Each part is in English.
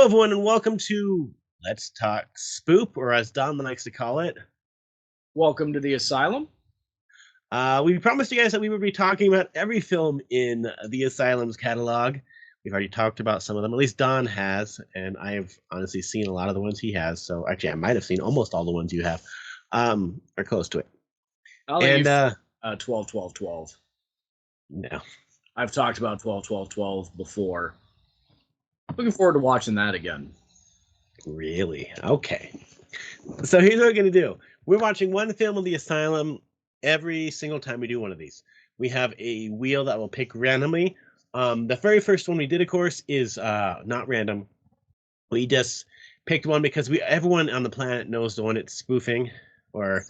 everyone, and welcome to Let's Talk Spoop, or as Don likes to call it. Welcome to the Asylum. We promised you guys that we would be talking about every film in the Asylum's catalog. We've already talked about some of them, at least Don has, and I have honestly seen a lot of the ones he has. So actually, I might have seen almost all the ones you have, or close to it. I'll let you 12, 12, 12. No. I've talked about 12, 12, 12 before. Looking forward to watching that again. Really? Okay. So here's what we're going to do. We're watching one film of the Asylum every single time we do one of these. We have a wheel that will pick randomly. The very first one we did, of course, is not random. We just picked one because everyone on the planet knows the one it's spoofing, or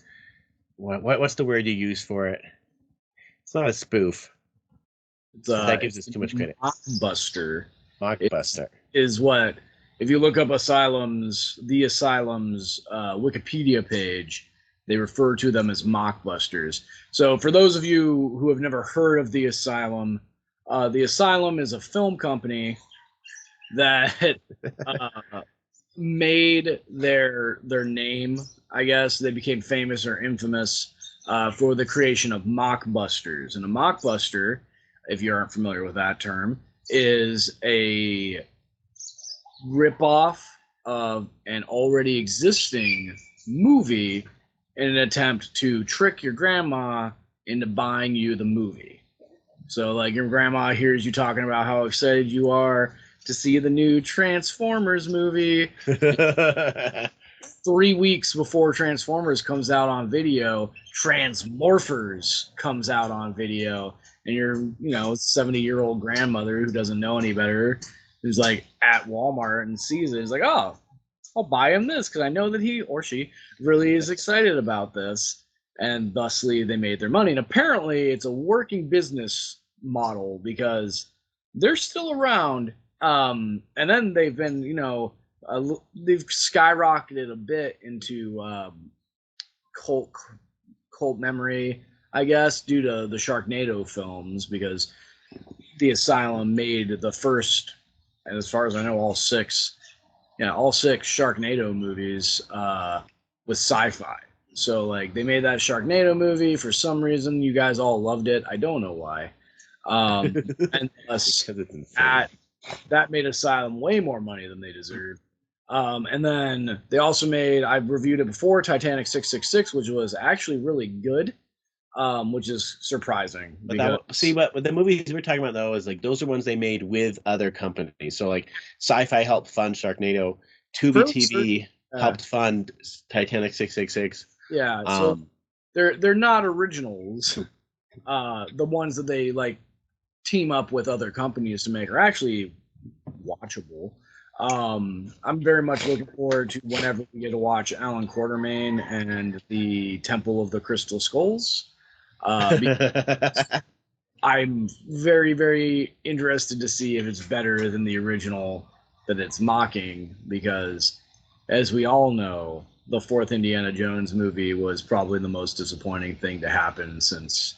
what's the word you use for it? It's not a spoof. That gives us too much credit. Mockbuster. Mockbuster is what, if you look up the Asylum's Wikipedia page, they refer to them as Mockbusters. So for those of you who have never heard of the Asylum is a film company that made their name, I guess. They became famous or infamous for the creation of mockbusters. And a mockbuster, if you aren't familiar with that term, is a ripoff of an already existing movie in an attempt to trick your grandma into buying you the movie. So, like, your grandma hears you talking about how excited you are to see the new Transformers movie. 3 weeks before Transformers comes out on video, Transmorphers comes out on video. And your, 70-year-old grandmother who doesn't know any better, who's like at Walmart and sees it, is like, oh, I'll buy him this because I know that he or she really is excited about this. And thusly, they made their money. And apparently, it's a working business model because they're still around. And then they've been, they've skyrocketed a bit into cult memory, I guess, due to the Sharknado films, because the Asylum made the first, and as far as I know, all six Sharknado movies with Syfy. So, like, they made that Sharknado movie. For some reason, you guys all loved it. I don't know why. And that made Asylum way more money than they deserved. And then they also made, I've reviewed it before, Titanic 666, which was actually really good, which is surprising. But the movies we're talking about, though, is like those are ones they made with other companies. So, like, Syfy helped fund Sharknado, Tubi TV helped fund Titanic 666. Yeah, so they're not originals. The ones that they like team up with other companies to make are actually watchable. I'm very much looking forward to whenever we get to watch Alan Quartermain and the Temple of the Crystal Skulls. I'm very, very interested to see if it's better than the original that it's mocking, because as we all know, the fourth Indiana Jones movie was probably the most disappointing thing to happen since,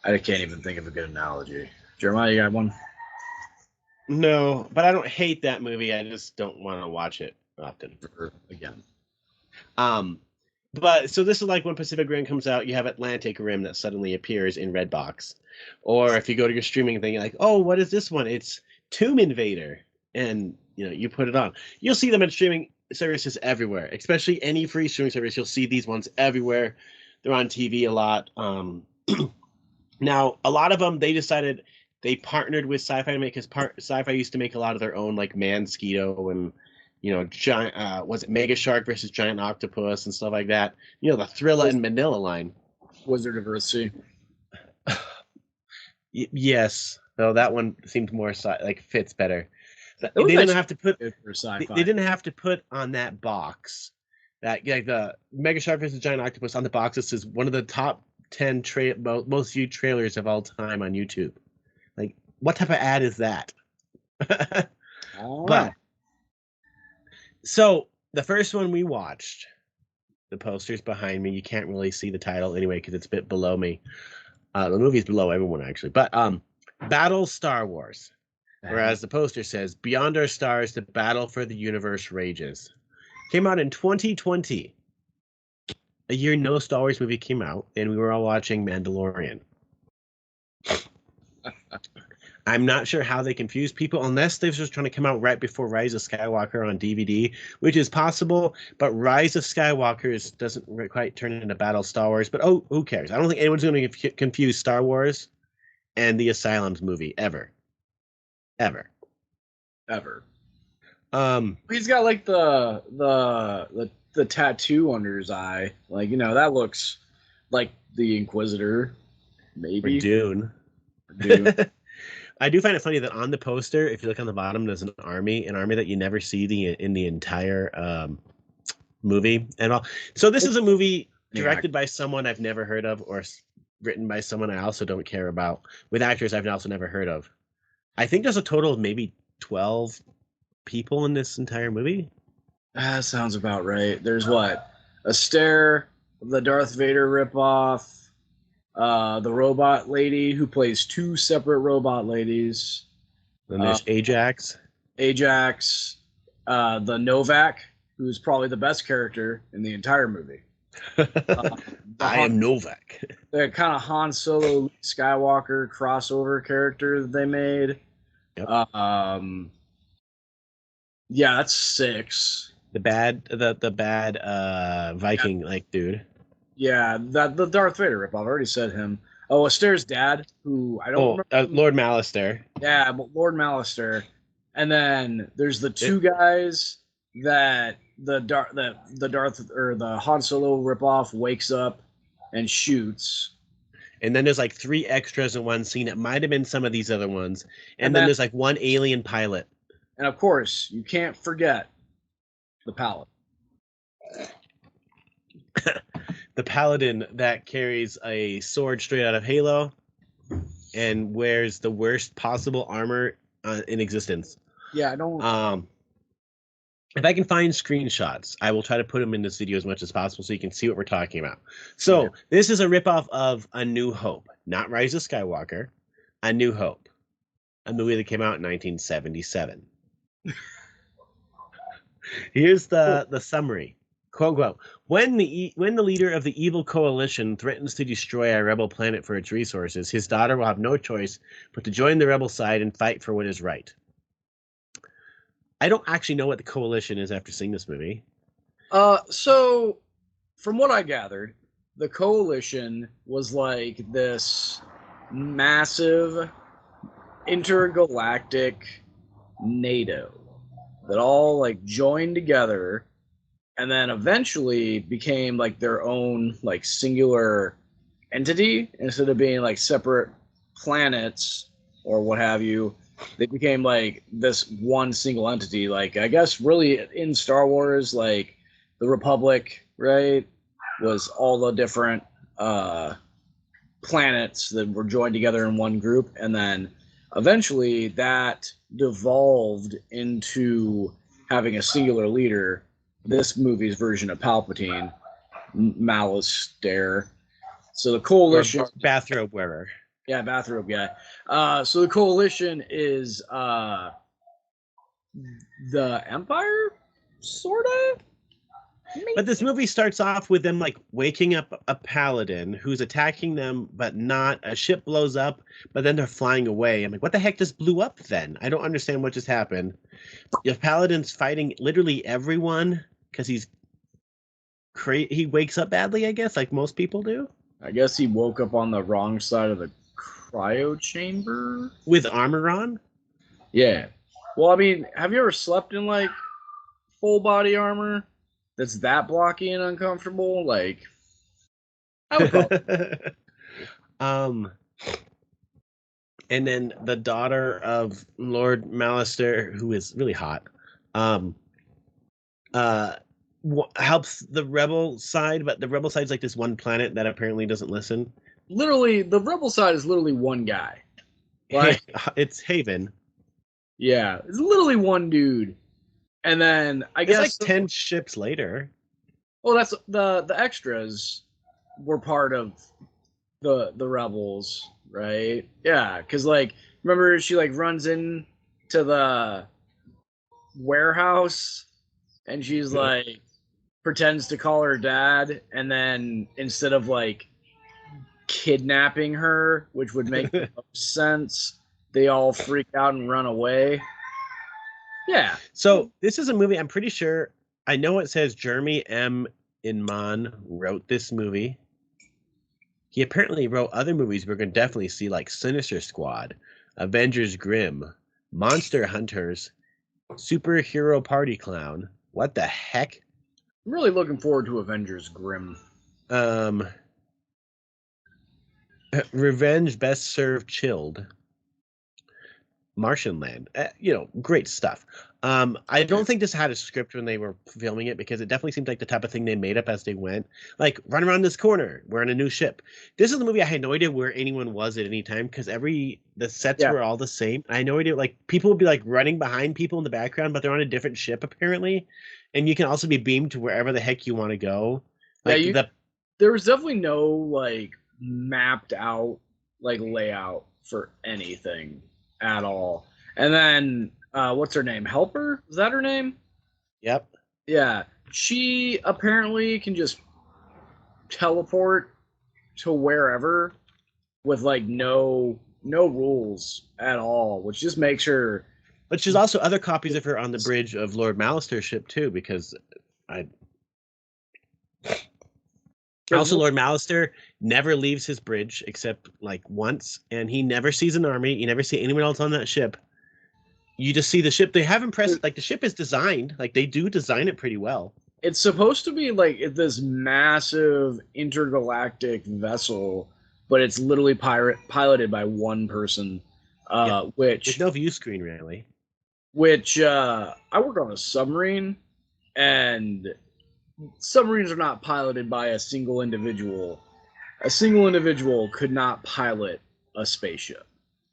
I can't even think of a good analogy. Jeremiah, you got one? No, but I don't hate that movie. I just don't want to watch it often again. But so this is like when Pacific Rim comes out, you have Atlantic Rim that suddenly appears in Redbox. Or if you go to your streaming thing, you're like, oh, what is this one? It's Tomb Invader. And, you put it on. You'll see them in streaming services everywhere, especially any free streaming service. You'll see these ones everywhere. They're on TV a lot. Now, a lot of them, they decided they partnered with Syfy to make, because Syfy used to make a lot of their own, like Mansquito and, giant, was it Mega Shark versus Giant Octopus and stuff like that. The Thrilla and Manila line. Wizard of Earthsea. Yes, though that one seemed more fits better. They didn't have to put. They didn't have to put on that box that the Mega Shark versus Giant Octopus on the box. This is one of the top 10 most viewed trailers of all time on YouTube. Like, what type of ad is that? But so the first one we watched, the poster's behind me. You can't really see the title anyway because it's a bit below me. The movie's below everyone, actually. But Battle Star Wars. Whereas the poster says, "Beyond our stars, the battle for the universe rages." Came out in 2020, a year no Star Wars movie came out, and we were all watching Mandalorian. I'm not sure how they confused people, unless they were just trying to come out right before Rise of Skywalker on DVD, which is possible. But Rise of Skywalker doesn't quite turn into Battle Star Wars. But who cares? I don't think anyone's going to confuse Star Wars and the Asylum's movie ever. He's got like the tattoo under his eye, like, you know, that looks like the Inquisitor, maybe. Or Dune. I do find it funny that on the poster, if you look on the bottom, there's an army that you never see in the entire movie at all. So this is a movie directed by someone I've never heard of, or written by someone I also don't care about, with actors I've also never heard of. I think there's a total of maybe 12 people in this entire movie. That sounds about right. There's what? Astaire, the Darth Vader ripoff, the robot lady who plays two separate robot ladies. Then there's Ajax, the Novak, who's probably the best character in the entire movie. I am Novak. The kind of Han Solo, Luke Skywalker crossover character that they made. Yep. Yeah, that's 6. The bad Viking like dude. Yeah, the Darth Vader ripoff. I already said him. Oh, Astaire's dad, who I don't remember. Lord Mallister. Yeah, but Lord Mallister. And then there's the two guys that the Han Solo ripoff wakes up and shoots. And then there's like 3 extras in one scene. It might have been some of these other ones. And then there's like one alien pilot. And of course, you can't forget the Paladin. The Paladin that carries a sword straight out of Halo and wears the worst possible armor in existence. Yeah, I don't. If I can find screenshots, I will try to put them in this video as much as possible so you can see what we're talking about. So this is a ripoff of A New Hope, not Rise of Skywalker. A New Hope, a movie that came out in 1977. Here's the summary. Quote, quote, when the leader of the evil coalition threatens to destroy our rebel planet for its resources, his daughter will have no choice but to join the rebel side and fight for what is right. I don't actually know what the coalition is after seeing this movie. So from what I gathered, the coalition was like this massive intergalactic NATO that all like joined together and then eventually became like their own like singular entity instead of being like separate planets or what have you. They became like this one single entity. Like, I guess really in Star Wars, like the Republic, right, was all the different planets that were joined together in one group. And then eventually that devolved into having a singular leader. This movie's version of Palpatine, Mallister. So the coalition, bathrobe wearer. Yeah, bathrobe guy. So the coalition is the Empire, sort of. But this movie starts off with them like waking up a paladin who's attacking them, but not. A ship blows up, but then they're flying away. I'm like, what the heck just blew up then? I don't understand what just happened. If Paladin's fighting literally everyone because he wakes up badly, I guess, like most people do. I guess he woke up on the wrong side of the cryo chamber with armor on. Yeah. Well, I mean, have you ever slept in like full body armor that's that blocky and uncomfortable? Like, I would probably... And then the daughter of Lord Mallister, who is really hot, helps the rebel side, but the rebel side's like this one planet that apparently doesn't listen. Literally, the rebel side is literally one guy. Like, it's Haven. Yeah, it's literally one dude. And then I guess like 10 ships later. Well, that's the extras were part of the rebels, right? Yeah, because like remember she like runs in to the warehouse, and she's like pretends to call her dad, and then instead of like kidnapping her, which would make the most sense, they all freak out and run away. Yeah. So this is a movie. I'm pretty sure. I know it says Jeremy M. Inman wrote this movie. He apparently wrote other movies we're going to definitely see, like Sinister Squad, Avengers Grimm, Monster Hunters, Superhero Party Clown. What the heck? I'm really looking forward to Avengers Grimm. Revenge Best Served Chilled. Martian Land. Great stuff. I don't think this had a script when they were filming it, because it definitely seemed like the type of thing they made up as they went. Like, run around this corner, we're in a new ship. This is the movie I had no idea where anyone was at any time, because the sets were all the same. I had no idea, like, people would be like running behind people in the background, but they're on a different ship apparently. And you can also be beamed to wherever the heck you want to go. Like, there was definitely no like mapped out like layout for anything at all. And then what's her name? Helper? Is that her name? Yep. Yeah. She apparently can just teleport to wherever with like no rules at all, which just makes her. But there's also other copies of her on the bridge of Lord Malister's ship too, because also, Lord Malister never leaves his bridge except like once, and he never sees an army. You never see anyone else on that ship. You just see the ship. They have impressed, like the ship is designed, like they do design it pretty well. It's supposed to be like this massive intergalactic vessel, but it's literally piloted by one person, which there's no view screen really. Which I work on a submarine, and submarines are not piloted by a single individual. A single individual could not pilot a spaceship.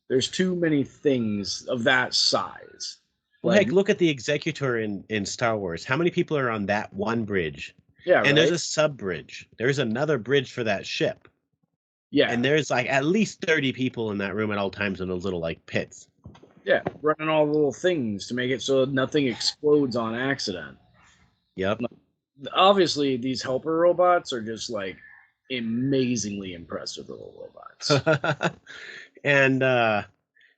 There's too many things of that size. Well, heck, look at the Executor in Star Wars. How many people are on that one bridge? Yeah, and there's a sub bridge. There's another bridge for that ship. Yeah, and there's like at least 30 people in that room at all times in those little like pits. Yeah, running all the little things to make it so nothing explodes on accident. Yep. Obviously, these helper robots are just like amazingly impressive little robots. And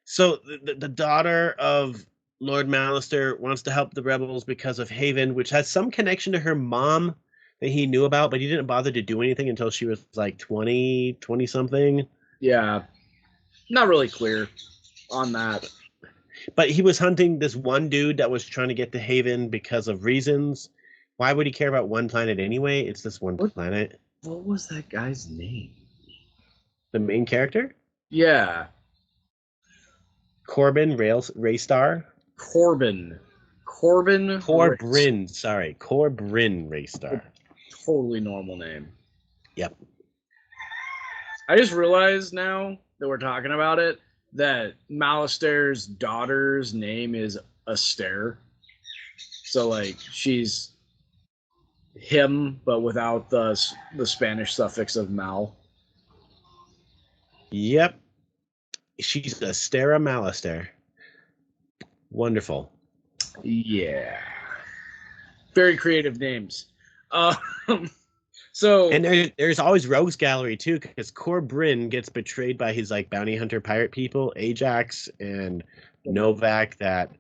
so the daughter of Lord Malister wants to help the rebels because of Haven, which has some connection to her mom that he knew about, but he didn't bother to do anything until she was like 20 something. Yeah. Not really clear on that. But he was hunting this one dude that was trying to get to Haven because of reasons. Why would he care about one planet anyway? It's this one planet. What was that guy's name? The main character? Yeah. Corbin Raystar? Corbin Raystar. Totally normal name. Yep. I just realized now that we're talking about it that Malister's daughter's name is Astaire. So like she's him, but without the Spanish suffix of Mal. Yep. She's Astaire Malister. Wonderful. Yeah. Very creative names. So and there's always rogues gallery too, because Corbin gets betrayed by his like bounty hunter pirate people, Ajax and Novak, that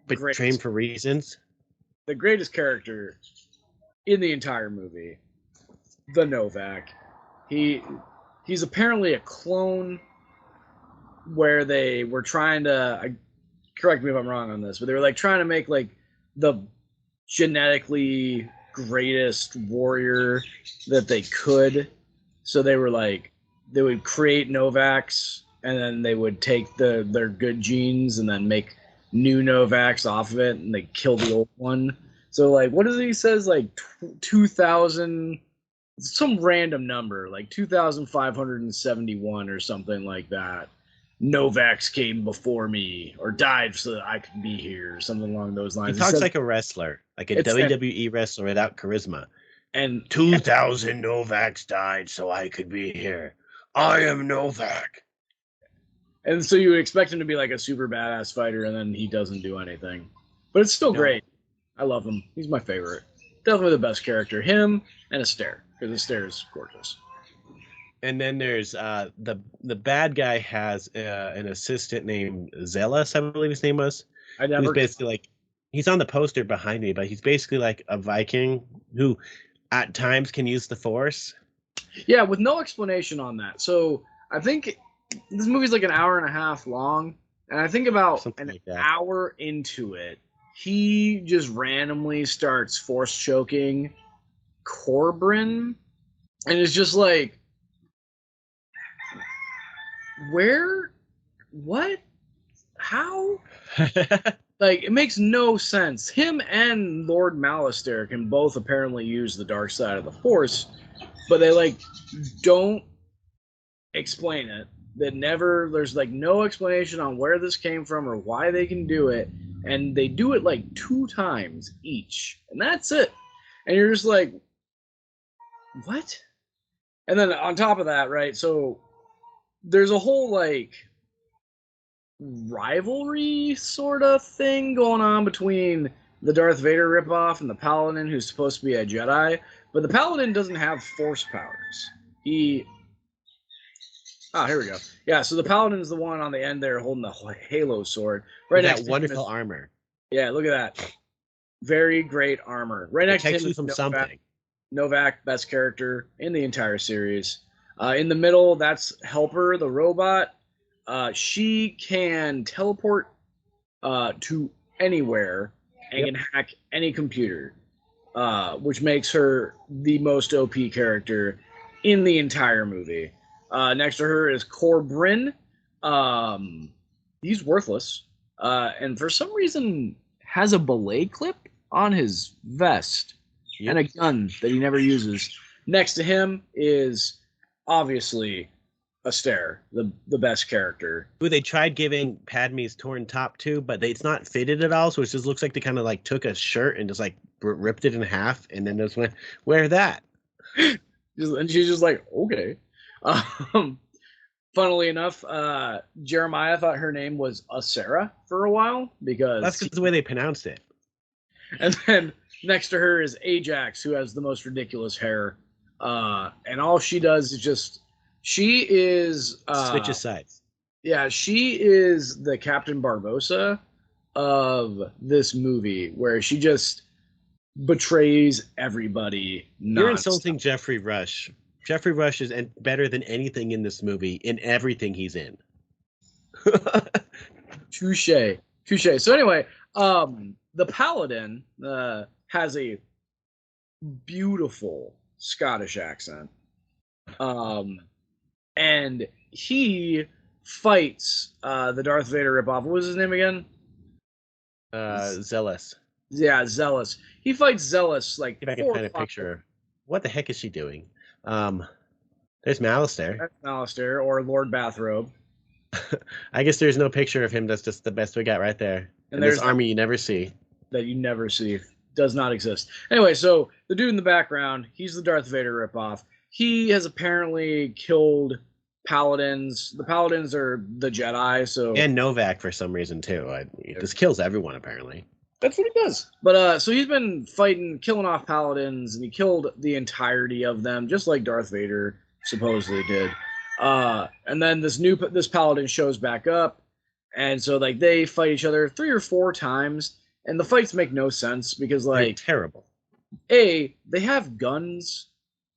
betray him for reasons. The greatest character in the entire movie, the Novak. He's apparently a clone where they were trying to correct me if I'm wrong on this, but they were like trying to make like the genetically greatest warrior that they could. So they were like, they would create Novaks and then they would take their good genes and then make new Novaks off of it, and they kill the old one. So like, what is it he says, like 2,000, some random number, like 2,571 or something like that. Novaks came before me or died so that I could be here, or something along those lines. He talks like a wrestler, like a WWE wrestler without charisma. And 2,000 Novaks died so I could be here. I am Novak. And so you would expect him to be like a super badass fighter, and then he doesn't do anything. But it's still great. I love him. He's my favorite. Definitely the best character. Him and Astaire, because Astaire is gorgeous. And then there's the bad guy has an assistant named Zealous, I believe his name was. Who's basically like, he's on the poster behind me, but he's basically like a Viking who at times can use the Force. Yeah, with no explanation on that. So I think this movie's like an hour and a half long, and I think about Something an like hour into it, he just randomly starts force choking Corbin, and it's just like, where, what, how? Like, it makes no sense. Him and Lord Malastare can both apparently use the dark side of the Force, but they like don't explain it. There's like no explanation on where this came from or why they can do it, and they do it like 2 times each, and that's it. And you're just like, what? And then on top of that, right? So there's a whole like rivalry sort of thing going on between the Darth Vader ripoff and the Paladin, who's supposed to be a Jedi, but the Paladin doesn't have Force powers. Here we go. Yeah, so the Paladin's the one on the end there holding the Halo sword. Right next to wonderful armor. Yeah, look at that. Very great armor. Right next to him is something. Novak, best character in the entire series. In the middle, that's Helper, the robot. She can teleport to anywhere and can hack any computer, which makes her the most OP character in the entire movie. Next to her is Corbin. He's worthless, and for some reason has a belay clip on his vest and a gun that he never uses. Next to him is obviously Astaire, the best character. Who they tried giving Padme's torn top to, but it's not fitted at all, so it just looks like they kind of like took a shirt and just like ripped it in half and then just went, wear that. And she's just like, okay. Funnily enough, Jeremiah thought her name was Asara for a while because that's just the way they pronounced it. And then next to her is Ajax, who has the most ridiculous hair, and all she does is just switches sides. Yeah, she is the Captain Barbossa of this movie, where she just betrays everybody. You're insulting Jeffrey Rush. Jeffrey Rush is better than anything in this movie, in everything he's in. Touche. So anyway, the Paladin has a beautiful Scottish accent. And he fights the Darth Vader ripoff. What was his name again? Zealous. Yeah, Zealous. He fights Zealous like. If I can find a picture. What the heck is she doing? There's Malastare. That's Malastare, or Lord Bathrobe. I guess there's no picture of him. That's just the best we got right there. And there's army you never see. That you never see. Does not exist. Anyway, so the dude in the background, he's the Darth Vader ripoff. He has apparently killed Paladins. The Paladins are the Jedi, so... And Novak for some reason, too. He just kills everyone, apparently. That's what he does. But, so he's been fighting, killing off Paladins, and he killed the entirety of them, just like Darth Vader supposedly did. And then this Paladin shows back up, and so, like, they fight each other 3 or 4 times, and the fights make no sense, because, like... They're terrible. They have guns...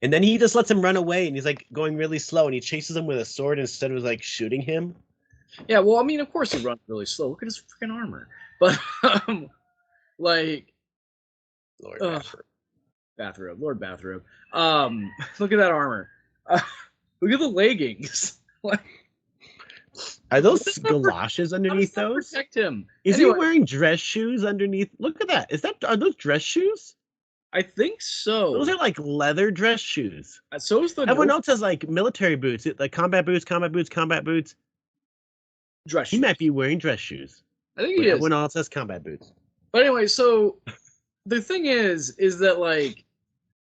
And then he just lets him run away, and he's like going really slow, and he chases him with a sword instead of like shooting him. Yeah, well, I mean, of course he runs really slow. Look at his freaking armor. But like, Lord Bathrobe, Lord Bathrobe. Look at that armor. Look at the leggings. Like, are those galoshes underneath those? Protect him. Is he wearing dress shoes underneath? Look at that. Are those dress shoes? I think so. Those are like leather dress shoes. So is the everyone else has like military boots, like combat boots. Dress shoes. He might be wearing dress shoes. I think he is. Everyone else has combat boots. But anyway, so the thing is that like,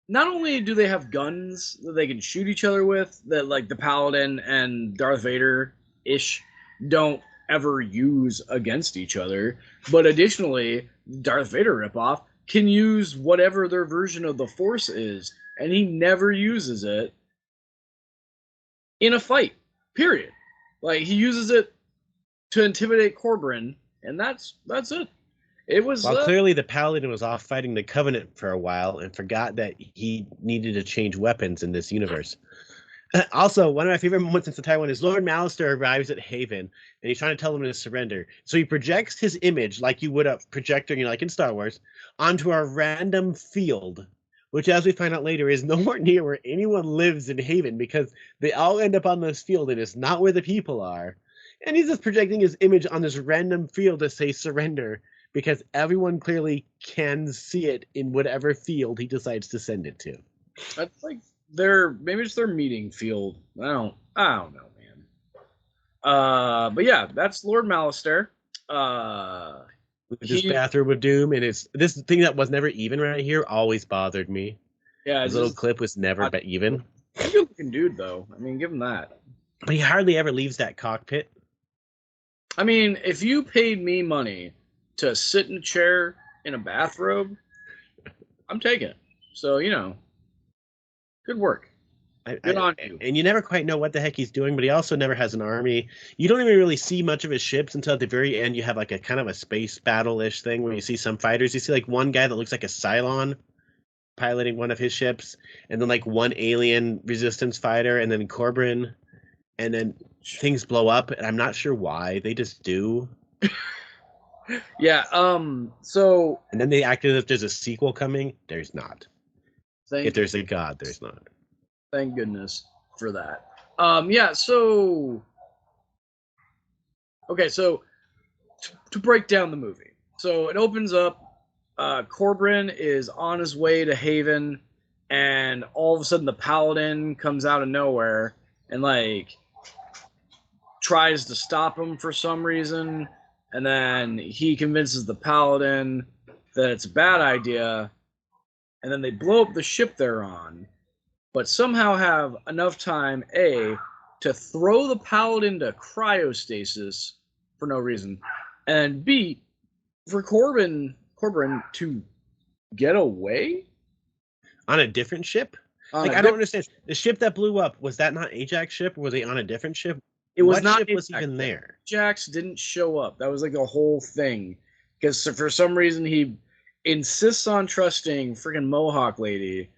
not only do they have guns that they can shoot each other with, that like the Paladin and Darth Vader ish, don't ever use against each other. But additionally, Darth Vader ripoff can use whatever their version of the Force is, and he never uses it in a fight. Period. Like he uses it to intimidate Corbin, and that's it. It was well, clearly the Paladin was off fighting the Covenant for a while and forgot that he needed to change weapons in this universe. Also, one of my favorite moments in the entire one is Lord Malister arrives at Haven and he's trying to tell them to surrender. So he projects his image, like you would a projector, like in Star Wars, onto a random field, which, as we find out later, is nowhere near where anyone lives in Haven because they all end up on this field and it's not where the people are. And he's just projecting his image on this random field to say surrender because everyone clearly can see it in whatever field he decides to send it to. That's like maybe it's their meeting field. I don't know, man. But yeah, that's Lord Malister. With this bathrobe of doom, and it's this thing that was never even right here always bothered me. Yeah, his little clip was never even. He's a good looking dude, though. I mean, give him that. But he hardly ever leaves that cockpit. I mean, if you paid me money to sit in a chair in a bathrobe, I'm taking it. So, good work. Good on you. And you never quite know what the heck he's doing, but he also never has an army. You don't even really see much of his ships until at the very end. You have like a kind of a space battle-ish thing where you see some fighters. You see like one guy that looks like a Cylon piloting one of his ships, and then like one alien resistance fighter, and then Corbin, and then things blow up, and I'm not sure why. They just do. Yeah. So. And then they act as if there's a sequel coming. There's not. If there's a god, there's not. Thank goodness for that. Yeah, so okay, so to break down the movie. So it opens up, Corbin is on his way to Haven, and all of a sudden the Paladin comes out of nowhere and like tries to stop him for some reason, and then he convinces the Paladin that it's a bad idea, and then they blow up the ship they're on. But somehow have enough time, A, to throw the Paladin to cryostasis for no reason, and B, for Corbin to get away? On a different ship? I don't understand. The ship that blew up, was that not Ajax's ship, or were they on a different ship? It was not. What ship was even there? Ajax didn't show up. That was like the whole thing. Because for some reason he insists on trusting freaking Mohawk Lady,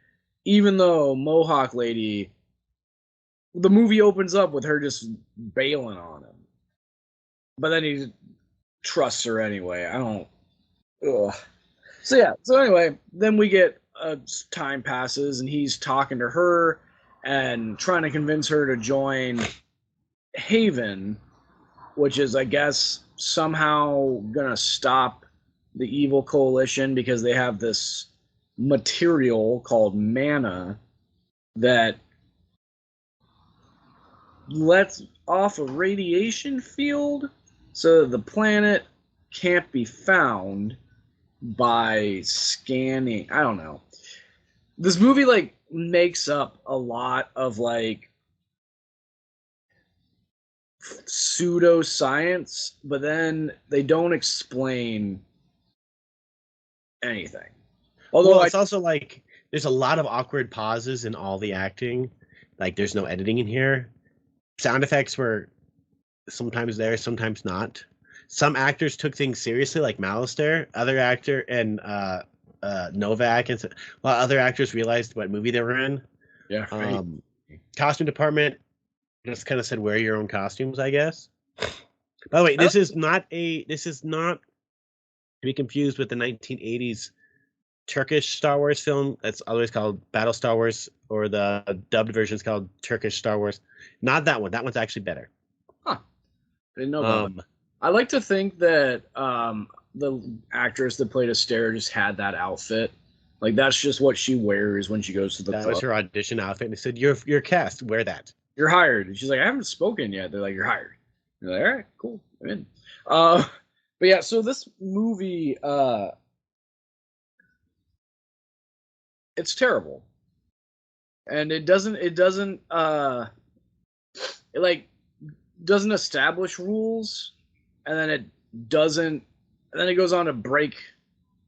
even though Mohawk Lady, the movie opens up with her just bailing on him. But then he trusts her anyway. Ugh. So anyway, then we get, time passes, and he's talking to her and trying to convince her to join Haven, which is, I guess, somehow gonna stop the evil coalition because they have this material called mana that lets off a radiation field so that the planet can't be found by scanning. I don't know. This movie like makes up a lot of like pseudoscience, but then they don't explain anything. Although it's also like there's a lot of awkward pauses in all the acting. Like there's no editing in here. Sound effects were sometimes there, sometimes not. Some actors took things seriously, like Malister. Other actor and Novak, and while other actors realized what movie they were in. Yeah. Right. Costume department just kind of said, "Wear your own costumes," I guess. By the way, this is not to be confused with the 1980s Turkish Star Wars film that's always called Battle Star Wars, or the dubbed version is called Turkish Star Wars. Not that one. That one's actually better. Huh. I didn't know about it. I like to think that the actress that played Astaire just had that outfit. Like that's just what she wears when she goes to the club. That was her audition outfit, and they said, "You're cast. Wear that. You're hired." And she's like, "I haven't spoken yet." They're like, "You're hired." And they're like, "All right, cool, I'm in." But yeah, so this movie, it's terrible, and it doesn't like doesn't establish rules, and then it doesn't, and then it goes on to break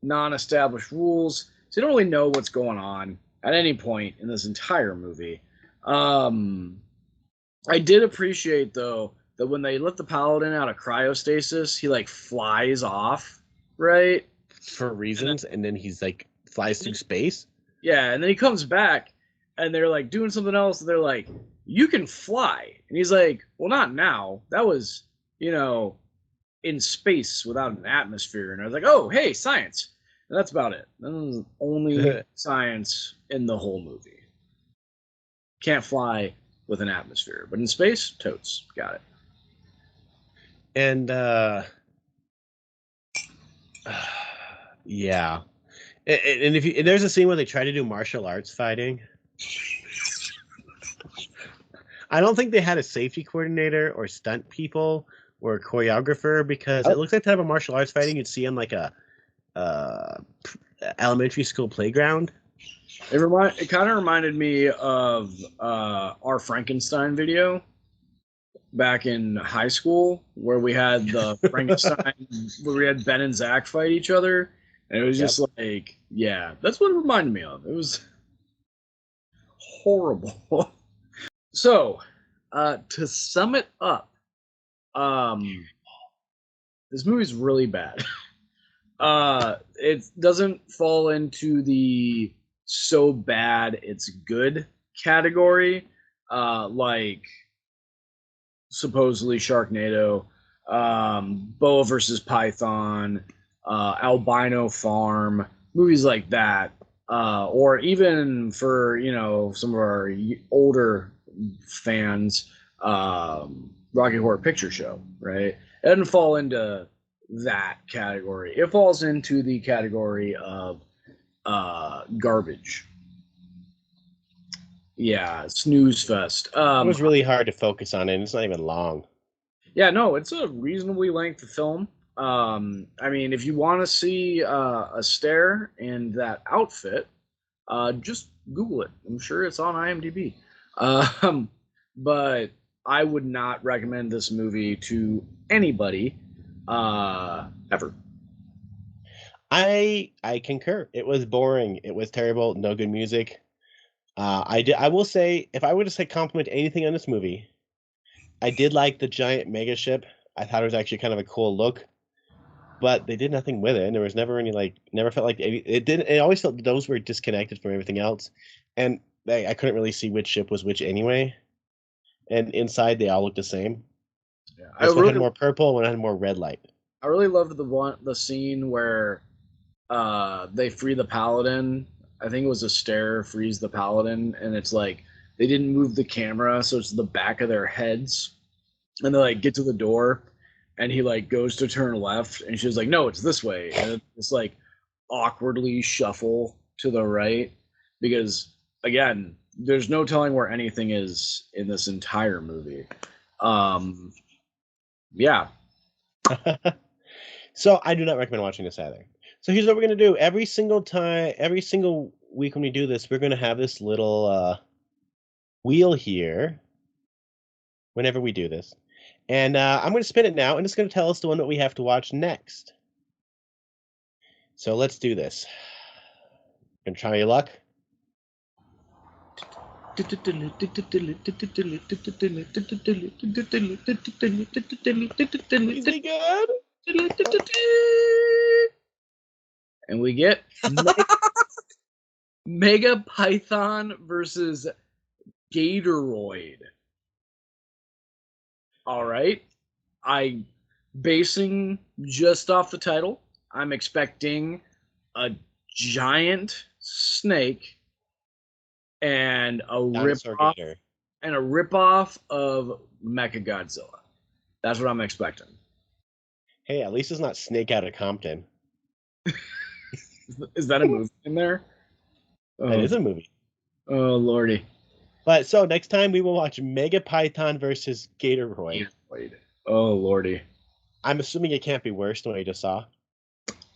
non-established rules. So you don't really know what's going on at any point in this entire movie. I did appreciate though that when they let the paladin out of cryostasis, he like flies off, right? For reasons, and then he's like flies through space. Yeah, and then he comes back, and they're like doing something else, and they're like, "You can fly," and he's like, "Well, not now. That was, in space without an atmosphere." And I was like, "Oh, hey, science." And that's about it. That was the only science in the whole movie. Can't fly with an atmosphere, but in space, totes. Got it. And yeah. And if there's a scene where they try to do martial arts fighting. I don't think they had a safety coordinator or stunt people or a choreographer, because it looks like the type of martial arts fighting you'd see on like a elementary school playground. It kind of reminded me of our Frankenstein video back in high school, where we had the Frankenstein, where we had Ben and Zach fight each other, and it was just like, yeah, that's what it reminded me of. It was horrible. So, to sum it up, this movie's really bad. It doesn't fall into the so bad it's good category, like supposedly Sharknado, Boa versus Python, Albino Farm, movies like that, or even for some of our older fans, Rocky Horror Picture Show, right? It doesn't fall into that category. It falls into the category of garbage. Yeah, snooze fest. It was really hard to focus on it. It's not even long. Yeah, no, it's a reasonably length film. I mean, if you want to see a stare in that outfit, just Google it. I'm sure it's on IMDb. But I would not recommend this movie to anybody ever. I concur. It was boring. It was terrible. No good music. I will say, if I were to say compliment anything on this movie, I did like the giant mega ship. I thought it was actually kind of a cool look, but they did nothing with it. And there was never any never felt like it did. It always felt those were disconnected from everything else, and I couldn't really see which ship was which anyway. And inside, they all looked the same. Yeah, one had more purple, one had more red light. I really loved the scene where they free the paladin. I think it was a stair frees the paladin, and it's like they didn't move the camera, so it's the back of their heads, and they get to the door, and he goes to turn left, and she's like, "No, it's this way," and it's awkwardly shuffle to the right, because again, there's no telling where anything is in this entire movie. Yeah. So I do not recommend watching this either. So here's what we're gonna do. Every single week when we do this, we're gonna have this little wheel here. Whenever we do this, and I'm gonna spin it now, and it's gonna tell us the one that we have to watch next. So let's do this. Gonna try your luck. Is he good? And we get Mega Python versus Gatoroid. All right. Basing just off the title, I'm expecting a giant snake and a ripoff of Mechagodzilla. That's what I'm expecting. Hey, at least it's not Snake Out of Compton. Is that a movie in there? That is a movie. Oh, lordy. But so next time we will watch Mega Python versus Gatoroid. Oh, lordy. I'm assuming it can't be worse than what you just saw.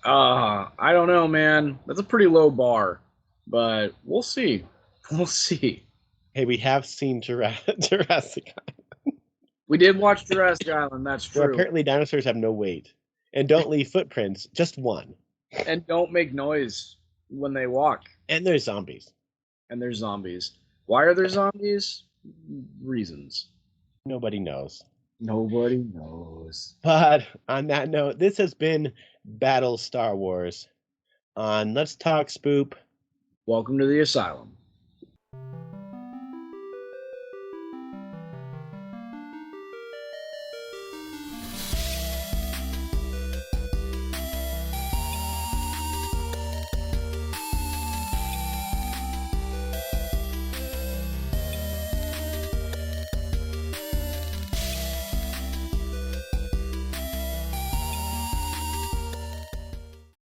I don't know, man. That's a pretty low bar, but we'll see. We'll see. Hey, we have seen Jurassic. We did watch Jurassic Island. That's Where true. apparently dinosaurs have no weight and don't leave footprints, just one. And don't make noise when they walk. And there's zombies. And there's zombies. Why are there zombies? Reasons. Nobody knows. Nobody knows. But on that note, this has been Battle Star Wars on Let's Talk Spoop. Welcome to the Asylum.